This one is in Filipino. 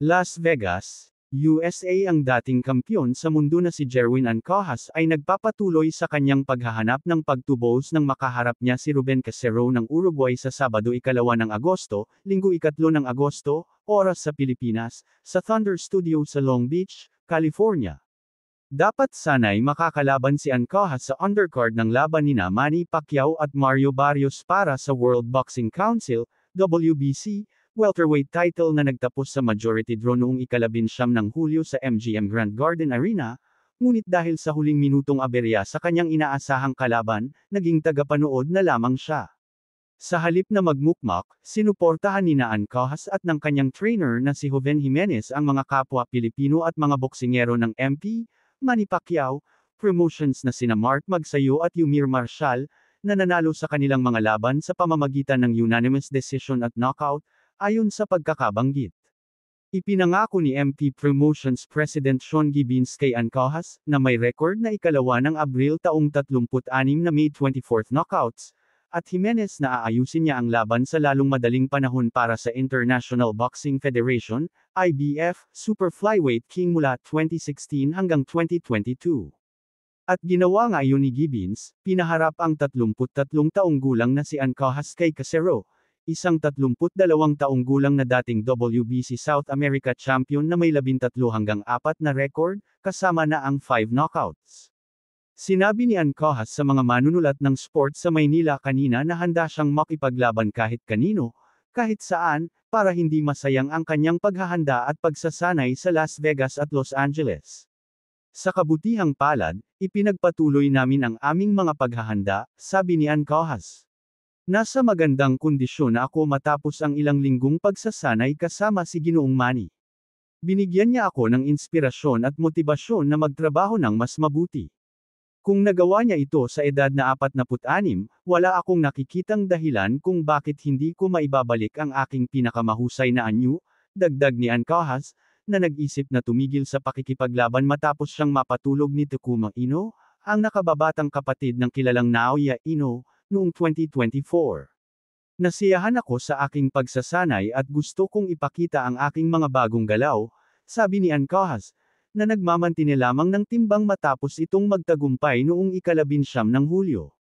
Las Vegas, USA. Ang dating kampiyon sa mundo na si Jerwin Ancajas ay nagpapatuloy sa kanyang paghahanap ng pagtubos nang makaharap niya si Ruben Casero ng Uruguay sa Sabado 2 ng Agosto, Linggo 3 ng Agosto, oras sa Pilipinas, sa Thunder Studio sa Long Beach, California. Dapat sana'y makakalaban si Ancajas sa undercard ng laban nina Manny Pacquiao at Mario Barrios para sa World Boxing Council, WBC, welterweight title na nagtapos sa majority draw noong 19 ng Hulyo sa MGM Grand Garden Arena, ngunit dahil sa huling minutong aberya sa kanyang inaasahang kalaban, naging tagapanood na lamang siya. Sa halip na magmukmak, sinuportahan ni Ancajas at ng kanyang trainer na si Joven Jimenez ang mga kapwa Pilipino at mga boksingero ng MP, Manny Pacquiao, promotions na sina Mark Magsayo at Yumir Marshall, na nanalo sa kanilang mga laban sa pamamagitan ng unanimous decision at knockout, ayon sa pagkakabanggit. Ipinangako ni MP Promotions President Sean Gibbons kay Ancajas, na may record na ikalawa ng Abril taong 36 na May 24 knockouts, at Jimenez na aayusin niya ang laban sa lalong madaling panahon para sa International Boxing Federation, IBF, Super Flyweight King mula 2016 hanggang 2022. At ginawa nga iyon ni Gibbons, pinaharap ang 33 taong gulang na si Ancajas kay Casero, isang 32 taong gulang na dating WBC South America champion na may 13 hanggang 4 na record, kasama na ang 5 knockouts. Sinabi ni Ancajas sa mga manunulat ng sport sa Maynila kanina na handa siyang makipaglaban kahit kanino, kahit saan, para hindi masayang ang kanyang paghahanda at pagsasanay sa Las Vegas at Los Angeles. Sa kabutihang palad, ipinagpatuloy namin ang aming mga paghahanda, sabi ni Ancajas. Nasa magandang kondisyon na ako matapos ang ilang linggong pagsasanay kasama si Ginoong Manny. Binigyan niya ako ng inspirasyon at motibasyon na magtrabaho ng mas mabuti. Kung nagawa niya ito sa edad na 46, wala akong nakikitang dahilan kung bakit hindi ko maibabalik ang aking pinakamahusay na anyo, dagdag ni Ancajas, na nag-isip na tumigil sa pakikipaglaban matapos siyang mapatulog ni Takuma Ino, ang nakababatang kapatid ng kilalang Naoya Ino, noong 2024. Nasiyahan ako sa aking pagsasanay at gusto kong ipakita ang aking mga bagong galaw, sabi ni Ancajas, na nagmamantine lamang ng timbang matapos itong magtagumpay noong 19 ng Hulyo.